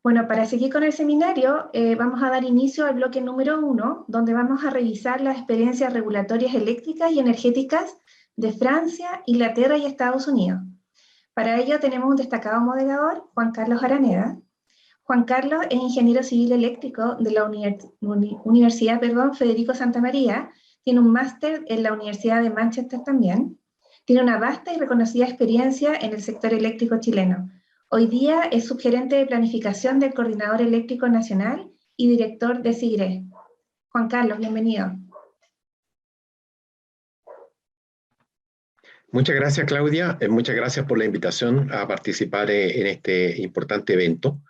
Bueno, para seguir con el seminario, vamos a dar inicio al bloque número 1, donde vamos a revisar las experiencias regulatorias eléctricas y energéticas de Francia, Inglaterra y Estados Unidos. Para ello tenemos un destacado moderador, Juan Carlos Araneda. Juan Carlos es ingeniero civil eléctrico de la Universidad Federico Santa María, tiene un máster en la Universidad de Manchester también, tiene una vasta y reconocida experiencia en el sector eléctrico chileno. Hoy día es subgerente de planificación del Coordinador Eléctrico Nacional y director de SIGRE. Juan Carlos, bienvenido. Muchas gracias, Claudia. Muchas gracias por la invitación a participar en este importante evento.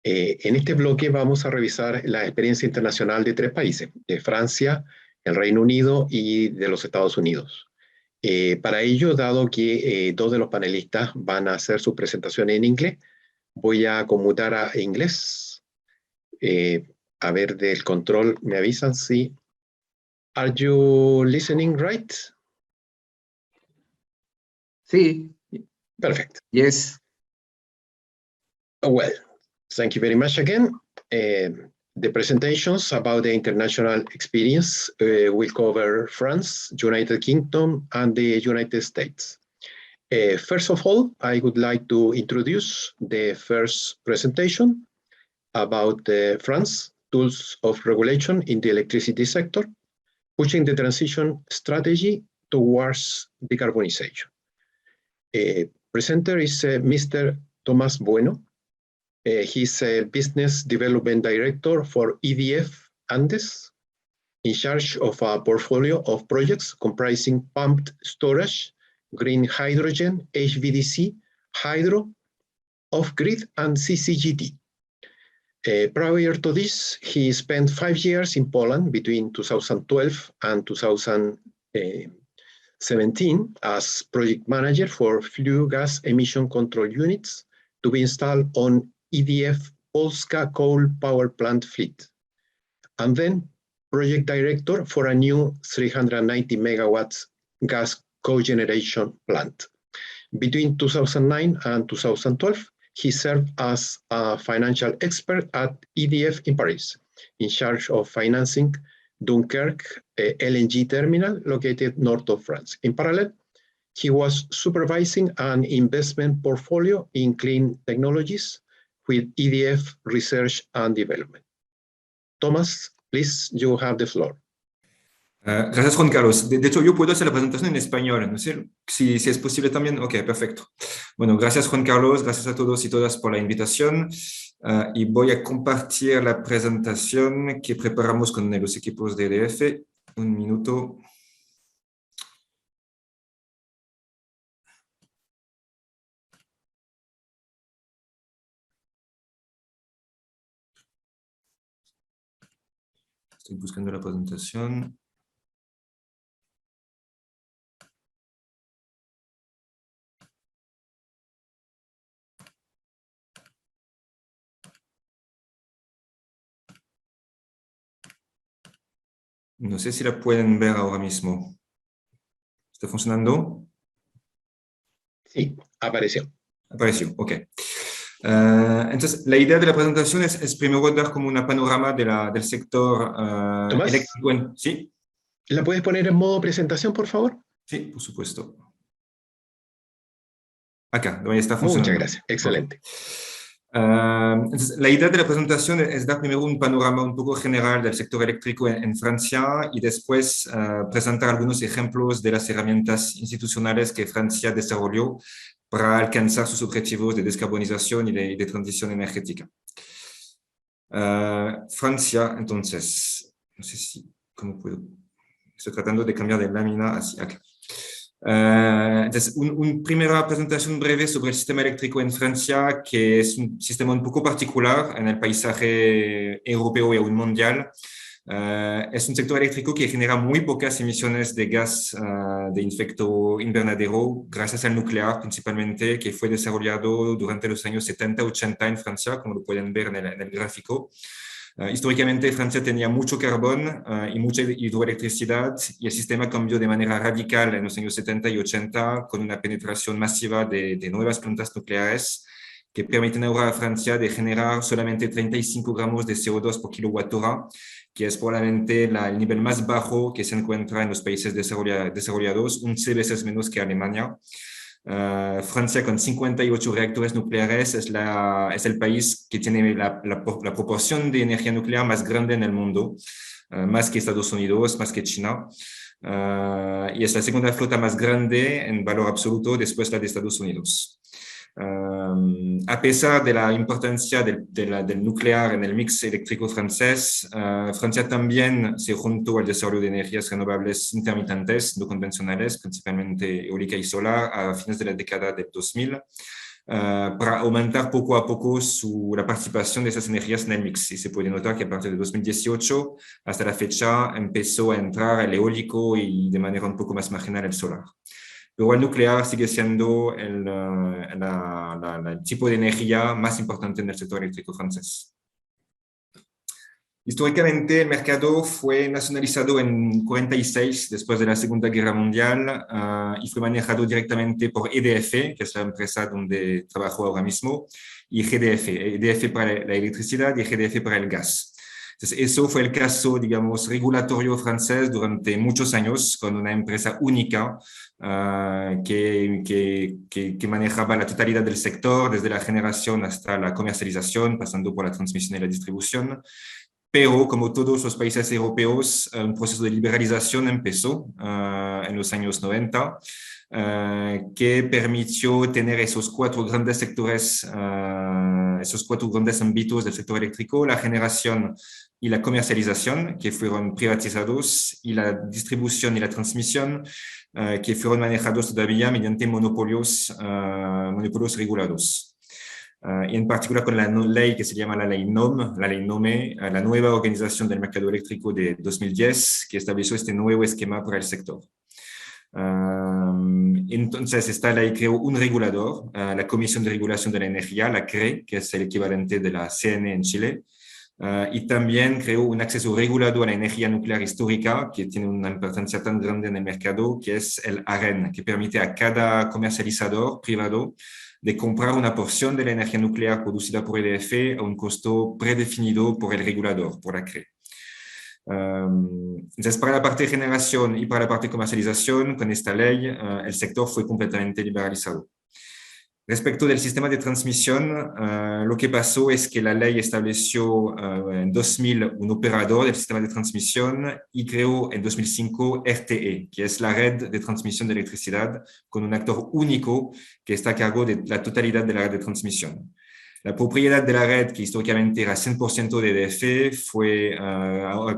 En este bloque vamos a revisar la experiencia internacional de 3 países, de Francia, el Reino Unido y de los Estados Unidos. Para ello, dado que 2 de los panelistas van a hacer su presentación en inglés, voy a conmutar a inglés. A ver, del control, ¿me avisan si? Are you listening right? Sí. Perfect. Yes. Well, thank you very much again. The presentations about the international experience will cover France, United Kingdom, and the United States. First of all, I would like to introduce the first presentation about France, tools of regulation in the electricity sector, pushing the transition strategy towards decarbonization. Presenter is Mr. Tomás Bueno. He's a Business Development Director for EDF Andes, in charge of a portfolio of projects comprising pumped storage, green hydrogen, HVDC, hydro, off-grid, and CCGT. Prior to this, he spent 5 years in Poland between 2012 and 2017 as project manager for flue gas emission control units to be installed on EDF Polska coal power plant fleet, and then project director for a new 390 megawatts gas cogeneration plant. Between 2009 and 2012, he served as a financial expert at EDF in Paris, in charge of financing Dunkirk LNG terminal located north of France. In parallel, he was supervising an investment portfolio in clean technologies with EDF Research and Development. Tomás, please, you have the floor. Gracias, Juan Carlos. De hecho, yo puedo hacer la presentación en español, no sé si es posible también. Ok, perfecto. Bueno, gracias, Juan Carlos. Gracias a todos y todas por la invitación. Y voy a compartir la presentación que preparamos con los equipos de EDF. Un minuto. Estoy buscando la presentación. No sé si la pueden ver ahora mismo. ¿Está funcionando? Sí, apareció. Apareció, ok. Entonces, la idea de la presentación es primero dar como una panorama del sector eléctrico. ¿Sí? ¿La puedes poner en modo presentación, por favor? Sí, por supuesto. Acá, donde está funcionando. Muchas gracias, excelente. Entonces, la idea de la presentación es dar primero un panorama un poco general del sector eléctrico en Francia y después presentar algunos ejemplos de las herramientas institucionales que Francia desarrolló para alcanzar sus objetivos de descarbonización y de transición energética. Francia, entonces, no sé si, ¿cómo puedo? Estoy tratando de cambiar de lámina hacia acá. Entonces, una primera presentación breve sobre el sistema eléctrico en Francia, que es un sistema un poco particular en el paisaje europeo y aún mundial. Es un sector eléctrico que genera muy pocas emisiones de gas de efecto invernadero gracias al nuclear principalmente, que fue desarrollado durante los años 70-80 en Francia, como lo pueden ver en el gráfico. Históricamente Francia tenía mucho carbón y mucha hidroelectricidad y el sistema cambió de manera radical en los años 70 y 80 con una penetración masiva de nuevas plantas nucleares que permiten ahora a Francia de generar solamente 35 gramos de CO2 por kilowatt-hora, que es probablemente el nivel más bajo que se encuentra en los países desarrollados, 11 veces menos que Alemania. Francia, con 58 reactores nucleares, es el país que tiene la proporción de energía nuclear más grande en el mundo, más que Estados Unidos, más que China. Y es la segunda flota más grande en valor absoluto después de la de Estados Unidos. A pesar de la importancia del nuclear en el mix eléctrico francés, Francia también se juntó al desarrollo de energías renovables intermitentes, no convencionales, principalmente eólica y solar, a fines de la década del 2000, para aumentar poco a poco la participación de esas energías en el mix. Y se puede notar que a partir de 2018 hasta la fecha empezó a entrar el eólico y de manera un poco más marginal el solar. Pero el nuclear sigue siendo el tipo de energía más importante en el sector eléctrico francés. Históricamente, el mercado fue nacionalizado en 1946, después de la Segunda Guerra Mundial, y fue manejado directamente por EDF, que es la empresa donde trabajo ahora mismo, y GDF, EDF para la electricidad y GDF para el gas. Entonces, eso fue el caso, digamos, regulatorio francés durante muchos años, con una empresa única que manejaba la totalidad del sector, desde la generación hasta la comercialización, pasando por la transmisión y la distribución. Pero, como todos los países europeos, un proceso de liberalización empezó en los años 90, que permitió tener esos cuatro grandes sectores, esos cuatro grandes ámbitos del sector eléctrico: la generación y la comercialización, que fueron privatizados, y la distribución y la transmisión, que fueron manejados todavía mediante monopolios regulados. Y en particular con la ley que se llama la ley NOM, la ley NOME, la nueva organización del mercado eléctrico de 2010, que estableció este nuevo esquema para el sector. Entonces, esta ley creó un regulador, la Comisión de Regulación de la Energía, la CRE, que es el equivalente de la CNE en Chile, y también creó un acceso regulado a la energía nuclear histórica, que tiene una importancia tan grande en el mercado, que es el AREN, que permite a cada comercializador privado de comprar una porción de la energía nuclear producida por EDF a un costo predefinido por el regulador, por la CRE. Entonces, para la parte de generación y para la parte de comercialización, con esta ley, el sector fue completamente liberalizado. Respecto del sistema de transmisión, lo que pasó es que la ley estableció en 2000 un operador del sistema de transmisión y creó en 2005 RTE, que es la red de transmisión de electricidad, con un actor único que está a cargo de la totalidad de la red de transmisión. La propiedad de la red, que históricamente era 100% de EDF, fue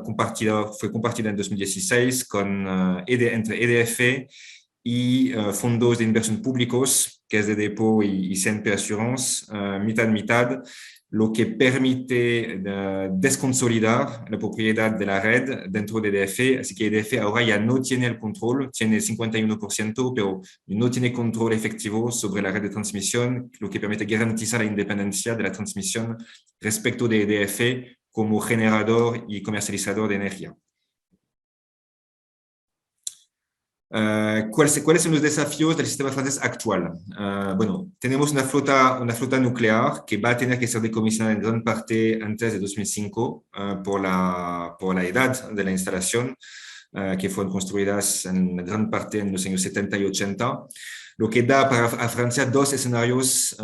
compartida en 2016 entre EDF y fondos de inversión públicos, que es de Depot y CNP Assurance, mitad, lo que permite desconsolidar la propiedad de la red dentro de EDF. Así que EDF ahora ya no tiene el control, tiene 51%, pero no tiene control efectivo sobre la red de transmisión, lo que permite garantizar la independencia de la transmisión respecto de EDF como generador y comercializador de energía. ¿Cuáles son los desafíos del sistema francés actual? Bueno, tenemos una flota nuclear que va a tener que ser decomisionada en gran parte antes de 2005 por la edad de la instalación, que fueron construidas en gran parte en los años 70 y 80, lo que da a Francia dos escenarios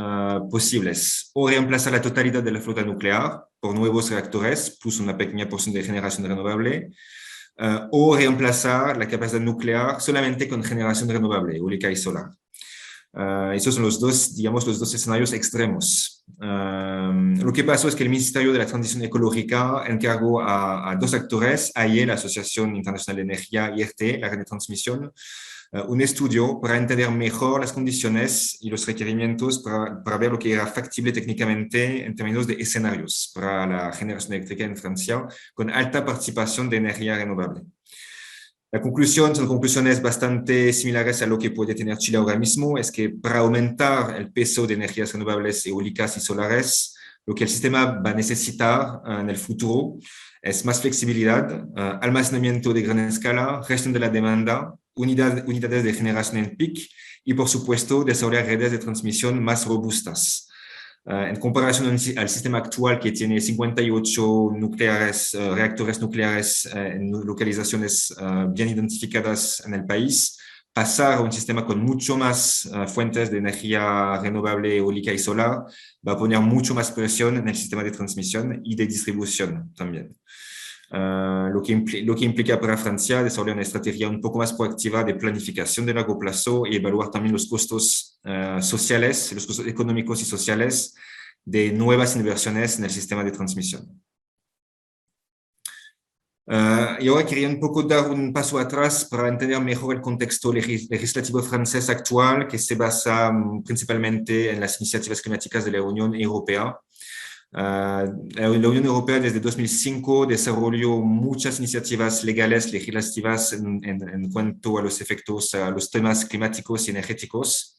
posibles: o reemplazar la totalidad de la flota nuclear por nuevos reactores, plus una pequeña porción de generación renovable, o reemplazar la capacidad nuclear solamente con generación renovable, eólica y solar. Esos son los dos escenarios extremos. Lo que pasó es que el Ministerio de la Transición Ecológica encargó a dos actores, AIE, la Asociación Internacional de Energía, y RTE, la red de transmisión, un estudio para entender mejor las condiciones y los requerimientos para ver lo que era factible técnicamente en términos de escenarios para la generación eléctrica en Francia con alta participación de energía renovable. Son conclusiones bastante similares a lo que puede tener Chile ahora mismo. Es que para aumentar el peso de energías renovables eólicas y solares, lo que el sistema va a necesitar en el futuro es más flexibilidad, almacenamiento de gran escala, gestión de la demanda, unidades de generación en PIC y, por supuesto, desarrollar redes de transmisión más robustas. En comparación al sistema actual que tiene 58 reactores nucleares en localizaciones bien identificadas en el país, pasar a un sistema con mucho más fuentes de energía renovable, eólica y solar va a poner mucho más presión en el sistema de transmisión y de distribución también. Lo que implica para Francia desarrollar una estrategia un poco más proactiva de planificación de largo plazo y evaluar también los costos sociales, los costos económicos y sociales de nuevas inversiones en el sistema de transmisión. Y ahora quería un poco dar un paso atrás para entender mejor el contexto legislativo francés actual, que se basa principalmente en las iniciativas climáticas de la Unión Europea. La Unión Europea desde 2005 desarrolló muchas iniciativas legales, legislativas en cuanto a los efectos, a los temas climáticos y energéticos.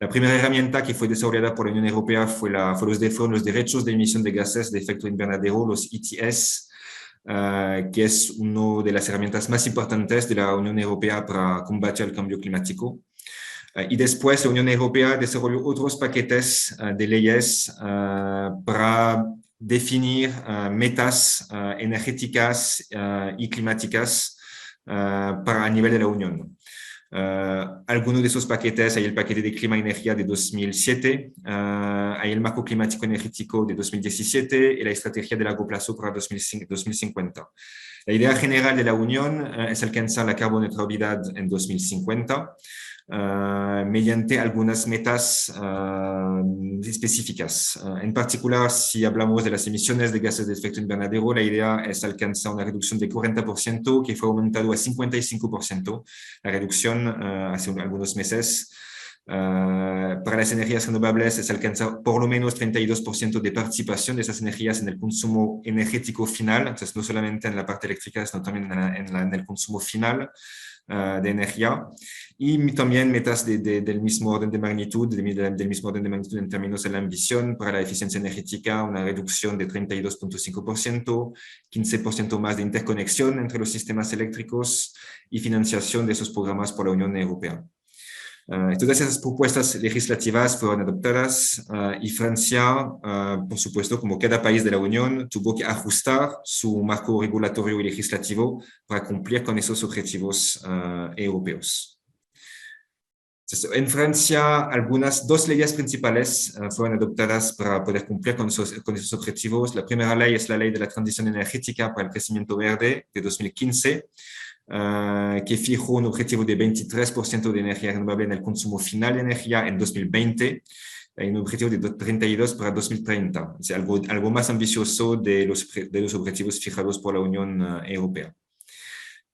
La primera herramienta que fue desarrollada por la Unión Europea fueron los derechos de emisión de gases de efecto invernadero, los ETS, que es una de las herramientas más importantes de la Unión Europea para combatir el cambio climático. Y después la Unión Europea desarrolló otros paquetes de leyes para definir metas energéticas y climáticas a nivel de la Unión. Algunos de esos paquetes, hay el paquete de clima y energía de 2007, hay el marco climático energético de 2017 y la estrategia de largo plazo para 2050. La idea general de la Unión es alcanzar la carboneutralidad en 2050 mediante algunas metas específicas. En particular, si hablamos de las emisiones de gases de efecto invernadero, la idea es alcanzar una reducción de 40%, que fue aumentado a 55%, la reducción hace algunos meses. Para las energías renovables es alcanzar por lo menos 32% de participación de esas energías en el consumo energético final, entonces no solamente en la parte eléctrica, sino también en el consumo final de energía, y también metas del mismo orden de magnitud, en términos de la ambición para la eficiencia energética, una reducción de 32.5%, 15% más de interconexión entre los sistemas eléctricos y financiación de esos programas por la Unión Europea. Todas esas propuestas legislativas fueron adoptadas y Francia, por supuesto, como cada país de la Unión, tuvo que ajustar su marco regulatorio y legislativo para cumplir con esos objetivos europeos. Entonces, en Francia, dos leyes principales fueron adoptadas para poder cumplir con esos objetivos. La primera ley es la Ley de la Transición Energética para el Crecimiento Verde de 2015, que fijó un objetivo de 23% de energía renovable en el consumo final de energía en 2020 y un objetivo de 32% para 2030, o sea, algo más ambicioso de los objetivos fijados por la Unión Europea.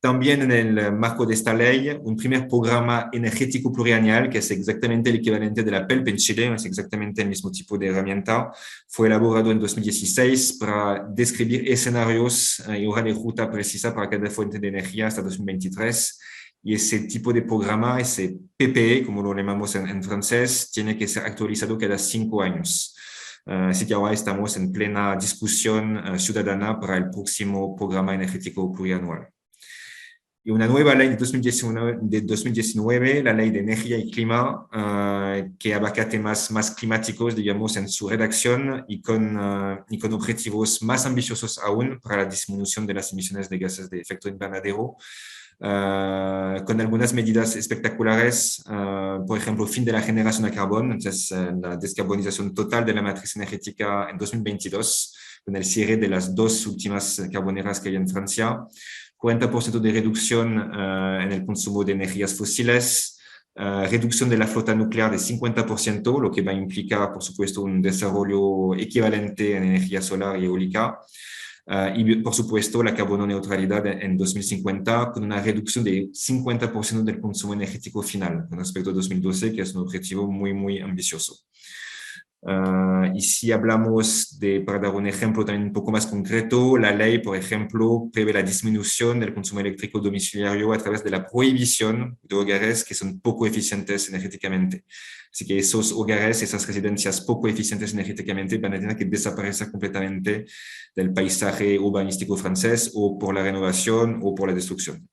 También en el marco de esta ley, un primer programa energético plurianual, que es exactamente el equivalente de la PELP en Chile, es exactamente el mismo tipo de herramienta, fue elaborado en 2016 para describir escenarios y hoja de ruta precisa para cada fuente de energía hasta 2023. Y ese tipo de programa, ese PPE, como lo llamamos en francés, tiene que ser actualizado cada 5 años. Así que ahora estamos en plena discusión ciudadana para el próximo programa energético plurianual. Y una nueva ley de 2019, la Ley de Energía y Clima, que abarca temas más climáticos, digamos, en su redacción y con objetivos más ambiciosos aún para la disminución de las emisiones de gases de efecto invernadero, con algunas medidas espectaculares, por ejemplo, fin de la generación a carbón, entonces la descarbonización total de la matriz energética en 2022, con el cierre de las 2 últimas carboneras que hay en Francia, 40% de reducción en el consumo de energías fósiles, reducción de la flota nuclear de 50%, lo que va a implicar, por supuesto, un desarrollo equivalente en energía solar y eólica, y, por supuesto, la carbono neutralidad en 2050 con una reducción de 50% del consumo energético final con respecto a 2012, que es un objetivo muy, muy ambicioso. Y si hablamos para dar un ejemplo también un poco más concreto, la ley, por ejemplo, prevé la disminución del consumo eléctrico domiciliario a través de la prohibición de hogares que son poco eficientes energéticamente. Así que esos hogares, esas residencias poco eficientes energéticamente van a tener que desaparecer completamente del paisaje urbanístico francés o por la renovación o por la destrucción.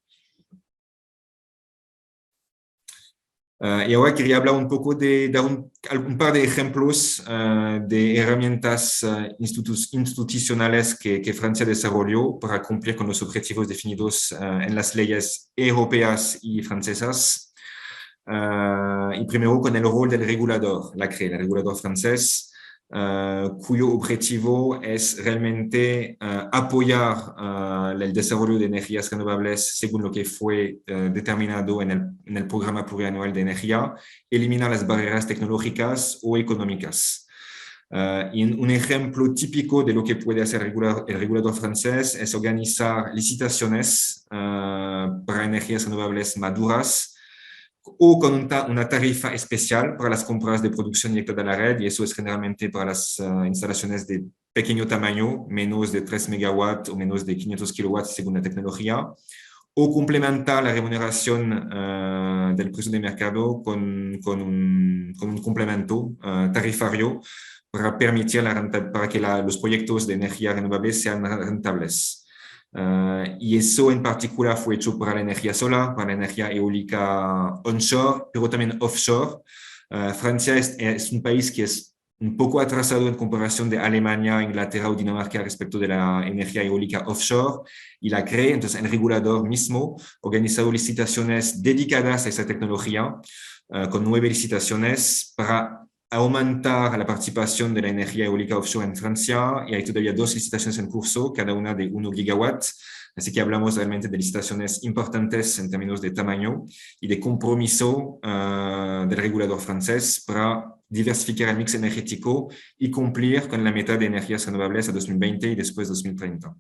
Y ahora quería hablar un poco dar un par de ejemplos de herramientas institucionales que Francia desarrolló para cumplir con los objetivos definidos en las leyes europeas y francesas. Y primero con el rol del regulador, la CRE, el regulador francés, cuyo objetivo es realmente apoyar el desarrollo de energías renovables según lo que fue determinado en el programa plurianual de energía, eliminar las barreras tecnológicas o económicas. Y un ejemplo típico de lo que puede hacer el regulador francés es organizar licitaciones para energías renovables maduras, o con una tarifa especial para las compras de producción directa de la red, y eso es generalmente para las instalaciones de pequeño tamaño, menos de 3 megawatts o menos de 500 kilowatts según la tecnología, o complementar la remuneración del precio de mercado con un complemento tarifario para permitir para que los proyectos de energía renovable sean rentables. Y eso en particular fue hecho para la energía solar, para la energía eólica onshore, pero también offshore. Francia es un país que es un poco atrasado en comparación de Alemania, Inglaterra o Dinamarca respecto de la energía eólica offshore, y la CRE, entonces el regulador mismo, ha organizado licitaciones dedicadas a esa tecnología, con 9 licitaciones para aumentar la participación de la energía eólica offshore en Francia, y hay todavía 2 licitaciones en curso, cada una de 1 gigawatt. Así que hablamos realmente de licitaciones importantes en términos de tamaño y de compromiso del regulador francés para diversificar el mix energético y cumplir con la meta de energías renovables a 2020 y después 2030.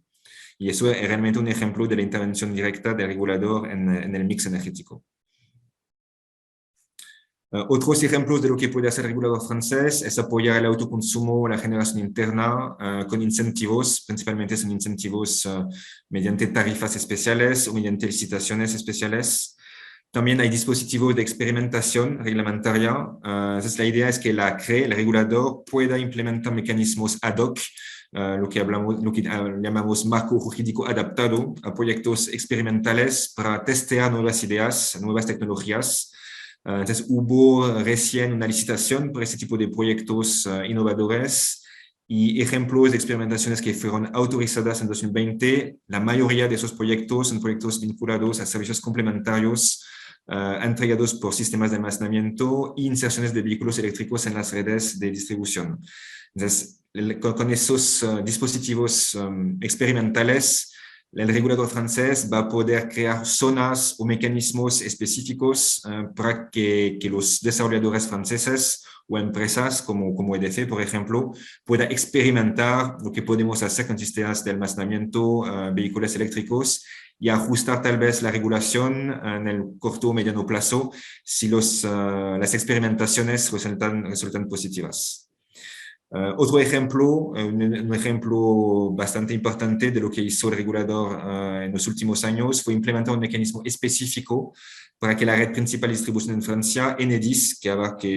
Y eso es realmente un ejemplo de la intervención directa del regulador en el mix energético. Otros ejemplos de lo que puede hacer el regulador francés es apoyar el autoconsumo, la generación interna con incentivos, principalmente son incentivos mediante tarifas especiales o mediante licitaciones especiales. También hay dispositivos de experimentación reglamentaria. Entonces la idea es que la CRE, el regulador, pueda implementar mecanismos ad hoc, lo que llamamos marco jurídico adaptado a proyectos experimentales para testear nuevas ideas, nuevas tecnologías. Entonces, hubo recién una licitación por este tipo de proyectos innovadores y ejemplos de experimentaciones que fueron autorizadas en 2020. La mayoría de esos proyectos son proyectos vinculados a servicios complementarios entregados por sistemas de almacenamiento e inserciones de vehículos eléctricos en las redes de distribución. Entonces, con esos dispositivos experimentales, el regulador francés va a poder crear zonas o mecanismos específicos para que los desarrolladores franceses o empresas como EDF, por ejemplo, puedan experimentar lo que podemos hacer con sistemas de almacenamiento, vehículos eléctricos, y ajustar tal vez la regulación en el corto o mediano plazo si las experimentaciones resultan positivas. Otro ejemplo, un ejemplo bastante importante de lo que hizo el regulador en los últimos años fue implementar un mecanismo específico para que la red principal de distribución en Francia, Enedis, que abarca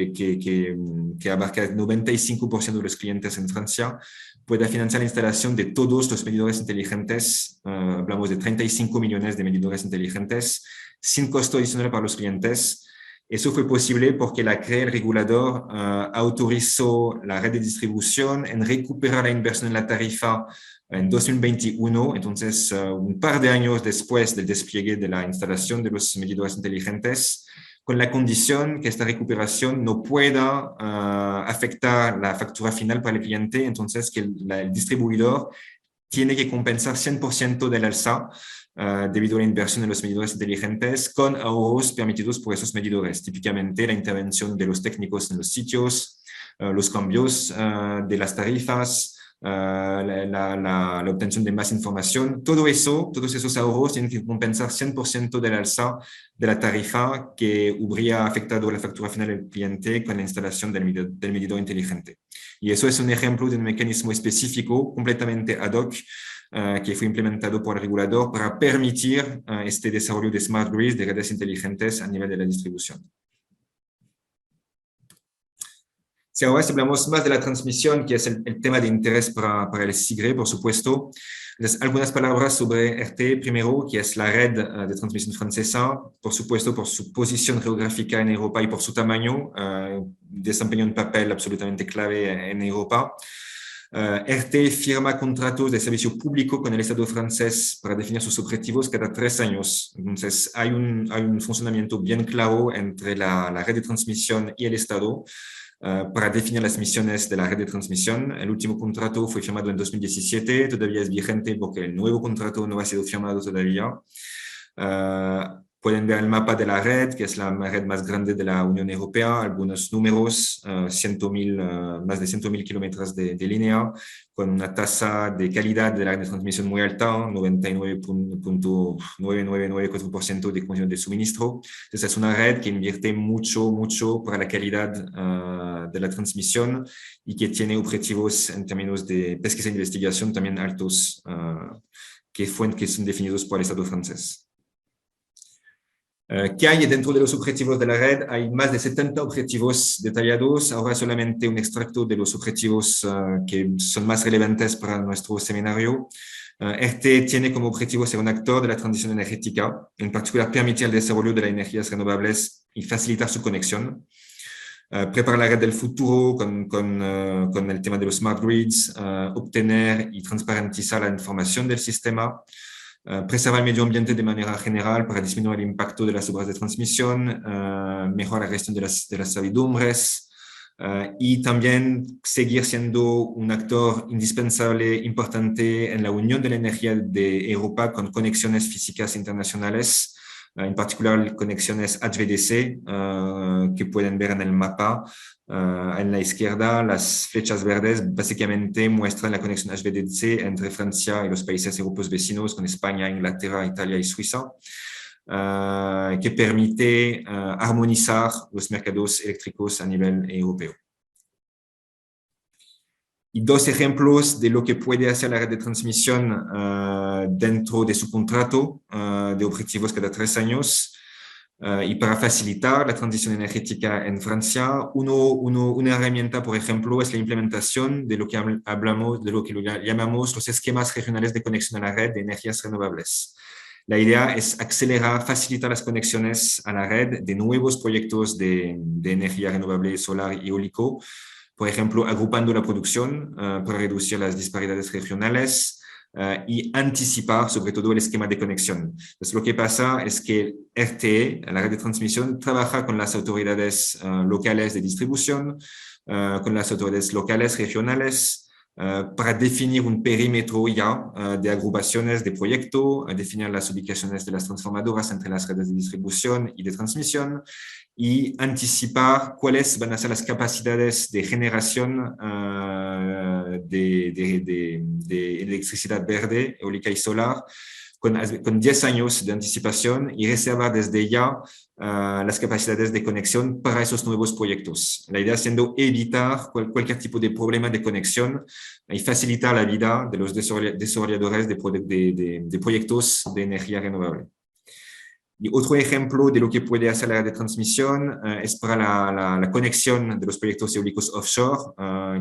el 95% de los clientes en Francia, pueda financiar la instalación de todos los medidores inteligentes. Hablamos de 35 millones de medidores inteligentes, sin costo adicional para los clientes. Eso fue posible porque la CRE, el regulador, autorizó la red de distribución en recuperar la inversión en la tarifa en 2021, entonces un par de años después del despliegue de la instalación de los medidores inteligentes, con la condición que esta recuperación no pueda afectar la factura final para el cliente, entonces que el distribuidor tiene que compensar 100% del alza debido a la inversión en los medidores inteligentes con ahorros permitidos por esos medidores, típicamente la intervención de los técnicos en los sitios, los cambios de las tarifas, la obtención de más información. Todos esos ahorros tienen que compensar 100% del alza de la tarifa que habría afectado la factura final del cliente con la instalación del medidor inteligente. Y eso es un ejemplo de un mecanismo específico completamente ad hoc que fue implementado por el regulador para permitir este desarrollo de smart grids, de redes inteligentes a nivel de la distribución. Si ahora hablamos más de la transmisión, que es el tema de interés para el SIGRE, por supuesto, entonces, algunas palabras sobre RTE, primero, que es la red de transmisión francesa, por supuesto, por su posición geográfica en Europa y por su tamaño, desempeña un papel absolutamente clave en Europa. RTE firma contratos de servicio público con el Estado francés para definir sus objetivos cada 3 años. Entonces, hay un funcionamiento bien claro entre la red de transmisión y el Estado para definir las misiones de la red de transmisión. El último contrato fue firmado en 2017, todavía es vigente porque el nuevo contrato no ha sido firmado todavía. Pueden ver el mapa de la red, que es la red más grande de la Unión Europea, algunos números, más de 100.000 kilómetros de línea, con una tasa de calidad de la red de transmisión muy alta, 99.9994% de condición de suministro. Entonces es una red que invierte mucho para la calidad de la transmisión y que tiene objetivos en términos de pesquisa e investigación también altos, que son definidos por el Estado francés. ¿Qué hay dentro de los objetivos de la red? Hay más de 70 objetivos detallados. Ahora solamente un extracto de los objetivos que son más relevantes para nuestro seminario. RTE tiene como objetivo ser un actor de la transición energética, en particular permitir el desarrollo de las energías renovables y facilitar su conexión. Preparar la red del futuro con el tema de los smart grids, obtener y transparentizar la información del sistema, preservar el medio ambiente de manera general para disminuir el impacto de las obras de transmisión, mejorar la gestión de las servidumbres y también seguir siendo un actor indispensable, importante en la unión de la energía de Europa con conexiones físicas internacionales, en particular conexiones HVDC que pueden ver en el mapa. En la izquierda, las flechas verdes básicamente muestran la conexión HVDC entre Francia y los países europeos vecinos, con España, Inglaterra, Italia y Suiza, que permite armonizar los mercados eléctricos a nivel europeo. Y 2 ejemplos de lo que puede hacer la red de transmisión dentro de su contrato de objetivos cada 3 años. Y para facilitar la transición energética en Francia, una herramienta, por ejemplo, es la implementación de lo que llamamos los esquemas regionales de conexión a la red de energías renovables. La idea es acelerar, facilitar las conexiones a la red de nuevos proyectos de energía renovable solar y eólico, por ejemplo, agrupando la producción para reducir las disparidades regionales, y anticipar sobre todo el esquema de conexión. Entonces, lo que pasa es que RTE, la red de transmisión, trabaja con las autoridades locales de distribución, con las autoridades locales, regionales, para definir un perímetro ya de agrupaciones de proyecto, definir las ubicaciones de las transformadoras entre las redes de distribución y de transmisión, y anticipar cuáles van a ser las capacidades de generación de electricidad verde, eólica y solar, con 10 años de anticipación y reservar desde ya las capacidades de conexión para esos nuevos proyectos. La idea siendo evitar cualquier tipo de problema de conexión y facilitar la vida de los desarrolladores de proyectos de energía renovable. Y otro ejemplo de lo que puede hacer la red de transmisión es para la conexión de los proyectos eólicos offshore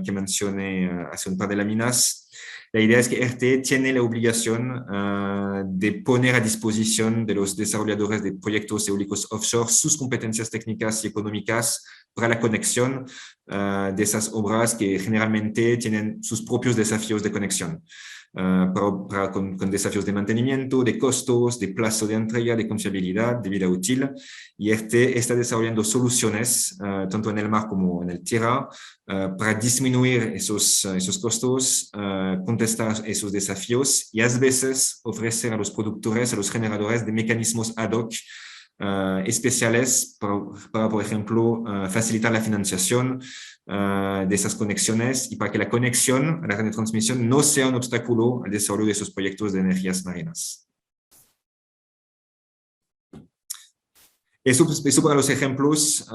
que mencioné hace un par de láminas. La idea es que RTE tiene la obligación de poner a disposición de los desarrolladores de proyectos eólicos offshore sus competencias técnicas y económicas para la conexión de esas obras que generalmente tienen sus propios desafíos de conexión. Con desafíos de mantenimiento, de costos, de plazo de entrega, de confiabilidad, de vida útil. Y RTE está desarrollando soluciones, tanto en el mar como en el tierra, para disminuir esos costos, contestar esos desafíos y a veces ofrecer a los productores, a los generadores de mecanismos ad hoc especiales para, por ejemplo, facilitar la financiación de esas conexiones y para que la conexión a la red de transmisión no sea un obstáculo al desarrollo de esos proyectos de energías marinas. Eso para los ejemplos,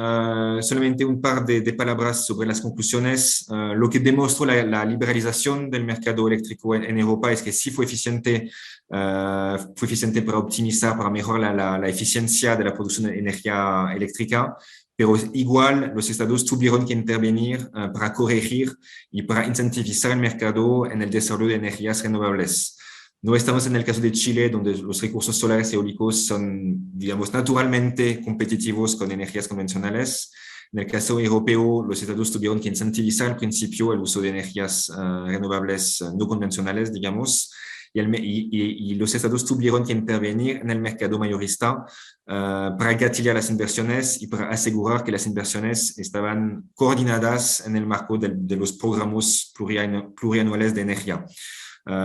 solamente un par de palabras sobre las conclusiones. Lo que demostró la liberalización del mercado eléctrico en Europa es que sí fue eficiente para optimizar, para mejorar la eficiencia de la producción de energía eléctrica, pero igual los estados tuvieron que intervenir para corregir y para incentivizar el mercado en el desarrollo de energías renovables. No estamos en el caso de Chile, donde los recursos solares y eólicos son, digamos, naturalmente competitivos con energías convencionales. En el caso europeo, los estados tuvieron que incentivizar al principio el uso de energías renovables no convencionales, digamos, y los estados tuvieron que intervenir en el mercado mayorista para gatillar las inversiones y para asegurar que las inversiones estaban coordinadas en el marco de los programas plurianuales de energía.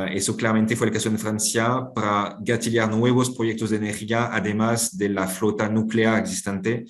Eso claramente fue el caso en Francia para gatillar nuevos proyectos de energía, además de la flota nuclear existente.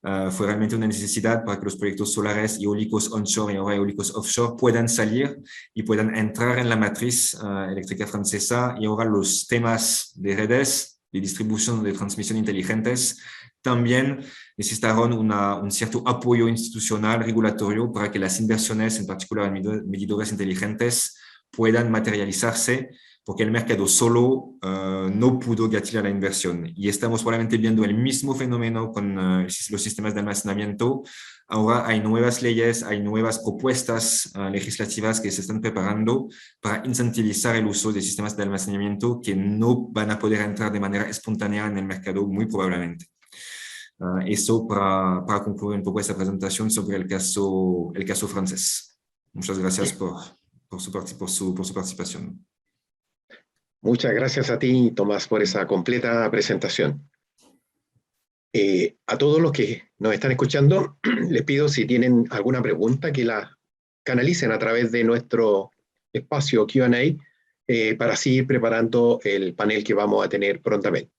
Fue realmente una necesidad para que los proyectos solares y eólicos onshore y ahora eólicos offshore puedan salir y puedan entrar en la matriz eléctrica francesa. Y ahora los temas de redes, de distribución, de transmisión inteligentes, también necesitaron un cierto apoyo institucional, regulatorio, para que las inversiones, en particular en medidores inteligentes, puedan materializarse, porque el mercado solo no pudo gatillar la inversión. Y estamos probablemente viendo el mismo fenómeno con los sistemas de almacenamiento. Ahora hay nuevas leyes, hay nuevas propuestas legislativas que se están preparando para incentivizar el uso de sistemas de almacenamiento que no van a poder entrar de manera espontánea en el mercado, muy probablemente. Eso para concluir un poco esta presentación sobre el caso francés. Muchas gracias por su participación. Muchas gracias a ti, Tomás, por esa completa presentación. A todos los que nos están escuchando, les pido si tienen alguna pregunta que la canalicen a través de nuestro espacio Q&A para así ir preparando el panel que vamos a tener prontamente.